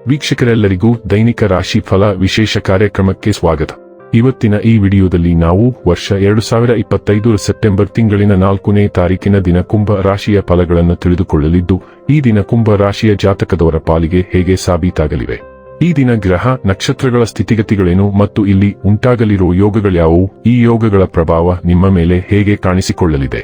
ವೀಕ್ಷಕರೆಲ್ಲರಿಗೂ ದೈನಿಕ ರಾಶಿ ಫಲ ವಿಶೇಷ ಕಾರ್ಯಕ್ರಮಕ್ಕೆ ಸ್ವಾಗತ. ಇವತ್ತಿನ ಈ ವಿಡಿಯೋದಲ್ಲಿ ನಾವು ವರ್ಷ 2025 ಸೆಪ್ಟೆಂಬರ್ ತಿಂಗಳಿನ 4ನೇ ತಾರೀಕಿನ ದಿನ ಕುಂಭ ರಾಶಿಯ ಫಲಗಳನ್ನು ತಿಳಿದುಕೊಳ್ಳಲಿದ್ದು, ಈ ದಿನ ಕುಂಭ ರಾಶಿಯ ಜಾತಕದವರ ಪಾಲಿಗೆ ಹೇಗೆ ಸಾಬೀತಾಗಲಿವೆ, ಈ ದಿನ ಗ್ರಹ ನಕ್ಷತ್ರಗಳ ಸ್ಥಿತಿಗತಿಗಳೇನು ಮತ್ತು ಇಲ್ಲಿ ಉಂಟಾಗಲಿರುವ ಯೋಗಗಳ್ಯಾವುವು, ಈ ಯೋಗಗಳ ಪ್ರಭಾವ ನಿಮ್ಮ ಮೇಲೆ ಹೇಗೆ ಕಾಣಿಸಿಕೊಳ್ಳಲಿದೆ,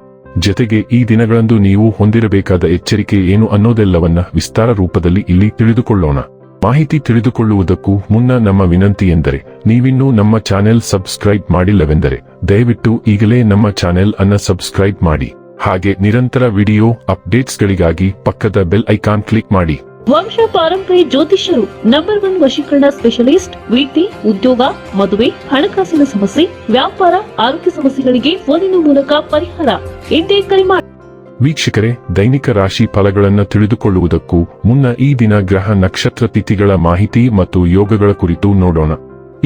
ಜತೆಗೆ ಈ ದಿನಗಳಂದು ನೀವು ಹೊಂದಿರಬೇಕಾದ ಎಚ್ಚರಿಕೆ ಏನು ಅನ್ನೋದೆಲ್ಲವನ್ನ ವಿಸ್ತಾರ ರೂಪದಲ್ಲಿ ಇಲ್ಲಿ ತಿಳಿದುಕೊಳ್ಳೋಣ. ಮಾಹಿತಿ ತಿಳಿದುಕೊಳ್ಳುವುದಕ್ಕೂ ಮುನ್ನ ನಮ್ಮ ವಿನಂತಿ ಎಂದರೆ, ನೀವಿನ್ನೂ ನಮ್ಮ ಚಾನೆಲ್ ಸಬ್ಸ್ಕ್ರೈಬ್ ಮಾಡಿಲ್ಲವೆಂದರೆ ದಯವಿಟ್ಟು ಈಗಲೇ ನಮ್ಮ ಚಾನೆಲ್ ಅನ್ನು ಸಬ್ಸ್ಕ್ರೈಬ್ ಮಾಡಿ. ಹಾಗೆ ನಿರಂತರ ವಿಡಿಯೋ ಅಪ್ಡೇಟ್ಸ್ಗಳಿಗಾಗಿ ಪಕ್ಕದ ಬೆಲ್ ಐಕಾನ್ ಕ್ಲಿಕ್ ಮಾಡಿ. ವಂಶ ಪಾರಂಪರ್ಯ ಜ್ಯೋತಿಷ್ಯರು ನಂಬರ್ 1 ವಶೀಕರಣ ಸ್ಪೆಷಲಿಸ್ಟ್. ವೃತ್ತಿ, ಉದ್ಯೋಗ, ಮದುವೆ, ಹಣಕಾಸಿನ ಸಮಸ್ಯೆ, ವ್ಯಾಪಾರ, ಆರೋಗ್ಯ ಸಮಸ್ಯೆಗಳಿಗೆ ಫೋನಿನ ಮೂಲಕ ಪರಿಹಾರ. ಇಂದೇ ಕರೆ ಮಾಡಿ. ವೀಕ್ಷಕರೇ, ದೈನಿಕ ರಾಶಿ ಫಲಗಳನ್ನು ತಿಳಿದುಕೊಳ್ಳುವುದಕ್ಕೂ ಮುನ್ನ ಈ ದಿನ ಗ್ರಹ ನಕ್ಷತ್ರ ತಿಥಿಗಳ ಮಾಹಿತಿ ಮತ್ತು ಯೋಗಗಳ ಕುರಿತು ನೋಡೋಣ.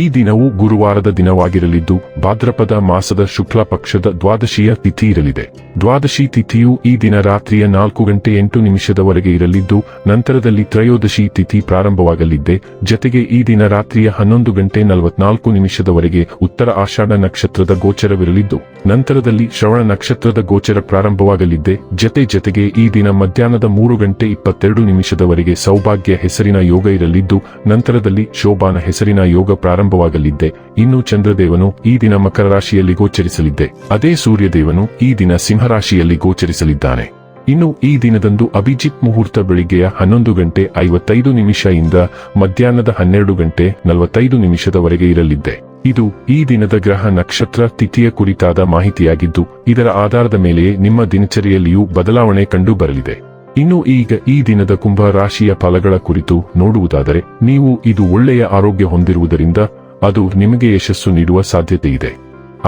ಈ ದಿನವು ಗುರುವಾರದ ದಿನವಾಗಿರಲಿದ್ದು, ಭಾದ್ರಪದ ಮಾಸದ ಶುಕ್ಲ ಪಕ್ಷದ ದ್ವಾದಶಿಯ ತಿಥಿ ಇರಲಿದೆ. ದ್ವಾದಶಿ ತಿಥಿಯು ಈ ದಿನ ರಾತ್ರಿಯ 4:08 ಇರಲಿದ್ದು, ನಂತರದಲ್ಲಿ ತ್ರಯೋದಶಿ ತಿಥಿ ಪ್ರಾರಂಭವಾಗಲಿದ್ದೆ. ಜತೆಗೆ ಈ ದಿನ ರಾತ್ರಿಯ 11:44 ಉತ್ತರ ಆಷಾಢ ನಕ್ಷತ್ರದ ಗೋಚರವಿರಲಿದ್ದು, ನಂತರದಲ್ಲಿ ಶ್ರವಣ ನಕ್ಷತ್ರದ ಗೋಚರ ಪ್ರಾರಂಭವಾಗಲಿದ್ದೆ. ಜತೆಗೆ ಈ ದಿನ ಮಧ್ಯಾಹ್ನದ 3:22 ಸೌಭಾಗ್ಯ ಹೆಸರಿನ ಯೋಗ ಇರಲಿದ್ದು, ನಂತರದಲ್ಲಿ ಶೋಭಾನ ಹೆಸರಿನ ಯೋಗ ಪ್ರಾರಂಭವಾಗಲಿದ್ದೆ. ಇನ್ನು ಚಂದ್ರದೇವನು ಈ ದಿನ ಮಕರ ರಾಶಿಯಲ್ಲಿ ಗೋಚರಿಸಲಿದ್ದೆ. ಅದೇ ಸೂರ್ಯದೇವನು ಈ ದಿನ ಸಿಂಹರಾಶಿಯಲ್ಲಿ ಗೋಚರಿಸಲಿದ್ದಾನೆ. ಇನ್ನು ಈ ದಿನದಂದು ಅಭಿಜಿತ್ ಮುಹೂರ್ತ ಬೆಳಿಗ್ಗೆಯ 11:55 ಇಂದ ಮಧ್ಯಾಹ್ನದ 12:45 ಇರಲಿದ್ದೆ. ಇದು ಈ ದಿನದ ಗ್ರಹ ನಕ್ಷತ್ರ ತಿಥಿಯ ಕುರಿತಾದ ಮಾಹಿತಿಯಾಗಿದ್ದು, ಇದರ ಆಧಾರದ ಮೇಲೆಯೇ ನಿಮ್ಮ ದಿನಚರಿಯಲ್ಲಿಯೂ ಬದಲಾವಣೆ ಕಂಡು ಬರಲಿದೆ. ಇನ್ನು ಈಗ ಈ ದಿನದ ಕುಂಭ ರಾಶಿಯ ಫಲಗಳ ಕುರಿತು ನೋಡುವುದಾದರೆ, ನೀವು ಇದು ಒಳ್ಳೆಯ ಆರೋಗ್ಯ ಹೊಂದಿರುವುದರಿಂದ ಅದು ನಿಮಗೆ ಯಶಸ್ಸು ನೀಡುವ ಸಾಧ್ಯತೆ ಇದೆ.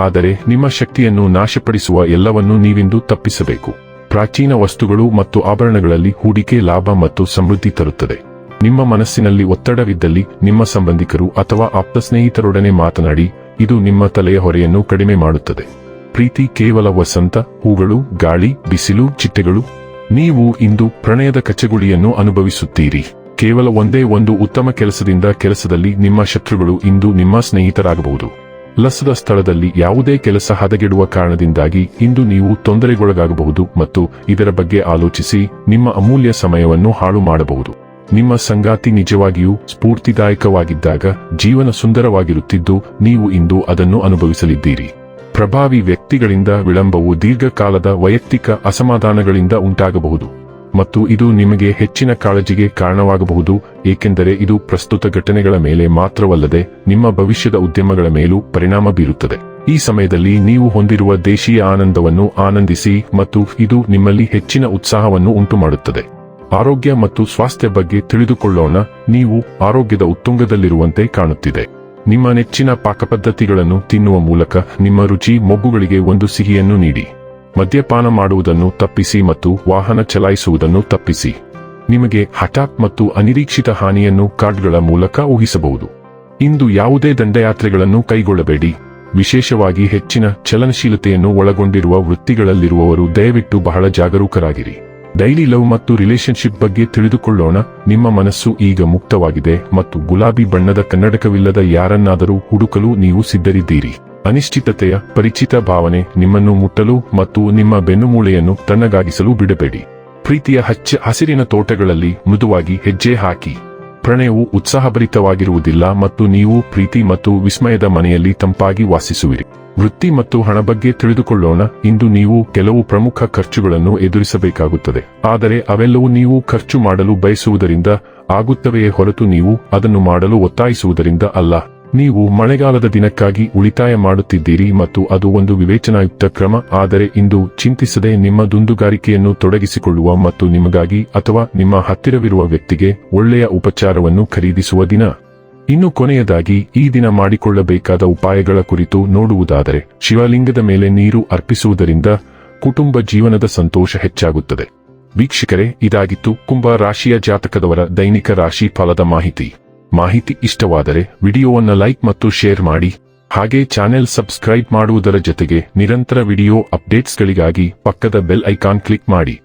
ಆದರೆ ನಿಮ್ಮ ಶಕ್ತಿಯನ್ನು ನಾಶಪಡಿಸುವ ಎಲ್ಲವನ್ನೂ ನೀವಿಂದು ತಪ್ಪಿಸಬೇಕು. ಪ್ರಾಚೀನ ವಸ್ತುಗಳು ಮತ್ತು ಆಭರಣಗಳಲ್ಲಿ ಹೂಡಿಕೆ ಲಾಭ ಮತ್ತು ಸಮೃದ್ಧಿ ತರುತ್ತದೆ. ನಿಮ್ಮ ಮನಸ್ಸಿನಲ್ಲಿ ಒತ್ತಡವಿದ್ದಲ್ಲಿ ನಿಮ್ಮ ಸಂಬಂಧಿಕರು ಅಥವಾ ಆಪ್ತ ಸ್ನೇಹಿತರೊಡನೆ ಮಾತನಾಡಿ, ಇದು ನಿಮ್ಮ ತಲೆಯ ಹೊರೆಯನ್ನು ಕಡಿಮೆ ಮಾಡುತ್ತದೆ. ಪ್ರೀತಿ ಕೇವಲ ವಸಂತ, ಹೂಗಳು, ಗಾಳಿ, ಬಿಸಿಲು, ಚಿಟ್ಟೆಗಳು. ನೀವು ಇಂದು ಪ್ರಣಯದ ಕಚಗುಳಿಯನ್ನು ಅನುಭವಿಸುತ್ತೀರಿ. ಕೇವಲ ಒಂದೇ ಒಂದು ಉತ್ತಮ ಕೆಲಸದಿಂದ ಕೆಲಸದಲ್ಲಿ ನಿಮ್ಮ ಶತ್ರುಗಳು ಇಂದು ನಿಮ್ಮ ಸ್ನೇಹಿತರಾಗಬಹುದು. ಲಸದ ಸ್ಥಳದಲ್ಲಿ ಯಾವುದೇ ಕೆಲಸ ಹದಗೆಡುವ ಕಾರಣದಿಂದಾಗಿ ಇಂದು ನೀವು ತೊಂದರೆಗೊಳಗಾಗಬಹುದು ಮತ್ತು ಇದರ ಬಗ್ಗೆ ಆಲೋಚಿಸಿ ನಿಮ್ಮ ಅಮೂಲ್ಯ ಸಮಯವನ್ನು ಹಾಳು ಮಾಡಬಹುದು. ನಿಮ್ಮ ಸಂಗಾತಿ ನಿಜವಾಗಿಯೂ ಸ್ಫೂರ್ತಿದಾಯಕವಾಗಿದ್ದಾಗ ಜೀವನ ಸುಂದರವಾಗಿರುತ್ತಿದ್ದು, ನೀವು ಇಂದು ಅದನ್ನು ಅನುಭವಿಸಲಿದ್ದೀರಿ. ಪ್ರಭಾವಿ ವ್ಯಕ್ತಿಗಳಿಂದ ವಿಳಂಬವು ದೀರ್ಘಕಾಲದ ವೈಯಕ್ತಿಕ ಅಸಮಾಧಾನಗಳಿಂದ ಉಂಟಾಗಬಹುದು ಮತ್ತು ಇದು ನಿಮಗೆ ಹೆಚ್ಚಿನ ಕಾಳಜಿಗೆ ಕಾರಣವಾಗಬಹುದು, ಏಕೆಂದರೆ ಇದು ಪ್ರಸ್ತುತ ಘಟನೆಗಳ ಮೇಲೆ ಮಾತ್ರವಲ್ಲದೆ ನಿಮ್ಮ ಭವಿಷ್ಯದ ಉದ್ಯಮಗಳ ಮೇಲೂ ಪರಿಣಾಮ ಬೀರುತ್ತದೆ. ಈ ಸಮಯದಲ್ಲಿ ನೀವು ಹೊಂದಿರುವ ದೇಶೀಯ ಆನಂದವನ್ನು ಆನಂದಿಸಿ ಮತ್ತು ಇದು ನಿಮ್ಮಲ್ಲಿ ಹೆಚ್ಚಿನ ಉತ್ಸಾಹವನ್ನು ಉಂಟುಮಾಡುತ್ತದೆ. ಆರೋಗ್ಯ ಮತ್ತು ಸ್ವಾಸ್ಥ್ಯ ಬಗ್ಗೆ ತಿಳಿದುಕೊಳ್ಳೋಣ. ನೀವು ಆರೋಗ್ಯದ ಉತ್ತುಂಗದಲ್ಲಿರುವಂತೆ ಕಾಣುತ್ತಿದೆ. ನಿಮ್ಮ ನೆಚ್ಚಿನ ಪಾಕಪದ್ಧತಿಗಳನ್ನು ತಿನ್ನುವ ಮೂಲಕ ನಿಮ್ಮ ರುಚಿ ಮೊಗ್ಗುಗಳಿಗೆ ಒಂದು ಸಿಹಿಯನ್ನು ನೀಡಿ. ಮದ್ಯಪಾನ ಮಾಡುವುದನ್ನು ತಪ್ಪಿಸಿ ಮತ್ತು ವಾಹನ ಚಲಾಯಿಸುವುದನ್ನು ತಪ್ಪಿಸಿ. ನಿಮಗೆ ಹಠಾತ್ ಮತ್ತು ಅನಿರೀಕ್ಷಿತ ಹಾನಿಯನ್ನು ಕಾರ್ಡ್ಗಳ ಮೂಲಕ ಊಹಿಸಬಹುದು. ಇಂದು ಯಾವುದೇ ದಂಡಯಾತ್ರೆಗಳನ್ನು ಕೈಗೊಳ್ಳಬೇಡಿ. ವಿಶೇಷವಾಗಿ ಹೆಚ್ಚಿನ ಚಲನಶೀಲತೆಯನ್ನು ಒಳಗೊಂಡಿರುವ ವೃತ್ತಿಗಳಲ್ಲಿರುವವರು ದಯವಿಟ್ಟು ಬಹಳ ಜಾಗರೂಕರಾಗಿರಿ. ಡೈಲಿ ಲವ್ ಮತ್ತು ರಿಲೇಶನ್ಶಿಪ್ ಬಗ್ಗೆ ತಿಳಿದುಕೊಳ್ಳೋಣ. ನಿಮ್ಮ ಮನಸ್ಸು ಈಗ ಮುಕ್ತವಾಗಿದೆ ಮತ್ತು ಗುಲಾಬಿ ಬಣ್ಣದ ಕನ್ನಡಕವಿಲ್ಲದ ಯಾರನ್ನಾದರೂ ಹುಡುಕಲು ನೀವು ಸಿದ್ಧರಿದ್ದೀರಿ. ಅನಿಶ್ಚಿತತೆಯ ಪರಿಚಿತ ಭಾವನೆ ನಿಮ್ಮನ್ನು ಮುಟ್ಟಲು ಮತ್ತು ನಿಮ್ಮ ಬೆನ್ನುಮೂಳೆಯನ್ನು ತಣ್ಣಗಾಗಿಸಲು ಬಿಡಬೇಡಿ. ಪ್ರೀತಿಯ ಹಚ್ಚ ಹಸಿರಿನ ತೋಟಗಳಲ್ಲಿ ಮೃದುವಾಗಿ ಹೆಜ್ಜೆ ಹಾಕಿ. ಪ್ರಣಯವು ಉತ್ಸಾಹಭರಿತವಾಗಿರುವುದಿಲ್ಲ ಮತ್ತು ನೀವು ಪ್ರೀತಿ ಮತ್ತು ವಿಸ್ಮಯದ ಮನೆಯಲ್ಲಿ ತಂಪಾಗಿ ವಾಸಿಸುವಿರಿ. ವೃತ್ತಿ ಮತ್ತು ಹಣ ಬಗ್ಗೆ ತಿಳಿದುಕೊಳ್ಳೋಣ. ಇಂದು ನೀವು ಕೆಲವು ಪ್ರಮುಖ ಖರ್ಚುಗಳನ್ನು ಎದುರಿಸಬೇಕಾಗುತ್ತದೆ, ಆದರೆ ಅವೆಲ್ಲವೂ ನೀವು ಖರ್ಚು ಮಾಡಲು ಬಯಸುವುದರಿಂದ ಆಗುತ್ತವೆಯೇ ಹೊರತು ನೀವು ಅದನ್ನು ಮಾಡಲು ಒತ್ತಾಯಿಸುವುದರಿಂದ ಅಲ್ಲ. ನೀವು ಮಳೆಗಾಲದ ದಿನಕ್ಕಾಗಿ ಉಳಿತಾಯ ಮಾಡುತ್ತಿದ್ದೀರಿ ಮತ್ತು ಅದು ಒಂದು ವಿವೇಚನಾಯುಕ್ತ ಕ್ರಮ, ಆದರೆ ಇಂದು ಚಿಂತಿಸದೆ ನಿಮ್ಮ ದುಂದುಗಾರಿಕೆಯನ್ನು ತೊಡಗಿಸಿಕೊಳ್ಳುವ ಮತ್ತು ನಿಮಗಾಗಿ ಅಥವಾ ನಿಮ್ಮ ಹತ್ತಿರವಿರುವ ವ್ಯಕ್ತಿಗೆ ಒಳ್ಳೆಯ ಉಪಚಾರವನ್ನು ಖರೀದಿಸುವ ದಿನ. ಇನ್ನು ಕೊನೆಯದಾಗಿ ಈ ದಿನ ಮಾಡಿಕೊಳ್ಳಬೇಕಾದ ಉಪಾಯಗಳ ಕುರಿತು ನೋಡುವುದಾದರೆ, ಶಿವಲಿಂಗದ ಮೇಲೆ ನೀರು ಅರ್ಪಿಸುವುದರಿಂದ ಕುಟುಂಬ ಜೀವನದ ಸಂತೋಷ ಹೆಚ್ಚಾಗುತ್ತದೆ. ವೀಕ್ಷಕರೇ, ಇದಾಗಿತ್ತು ಕುಂಭ ರಾಶಿಯ ಜಾತಕದವರ ದೈನಿಕ ರಾಶಿ ಫಲದ ಮಾಹಿತಿ ಇಷ್ಟವಾದರೆ ವಿಡಿಯೋವನ್ನು ಲೈಕ್ ಮತ್ತು ಶೇರ್ ಮಾಡಿ. ಹಾಗೆ ಚಾನೆಲ್ ಸಬ್ಸ್ಕ್ರೈಬ್ ಮಾಡುವುದರ ಜೊತೆಗೆ ನಿರಂತರ ವಿಡಿಯೋ ಅಪ್ಡೇಟ್ಸ್ಗಳಿಗಾಗಿ ಪಕ್ಕದ ಬೆಲ್ ಐಕಾನ್ ಕ್ಲಿಕ್ ಮಾಡಿ.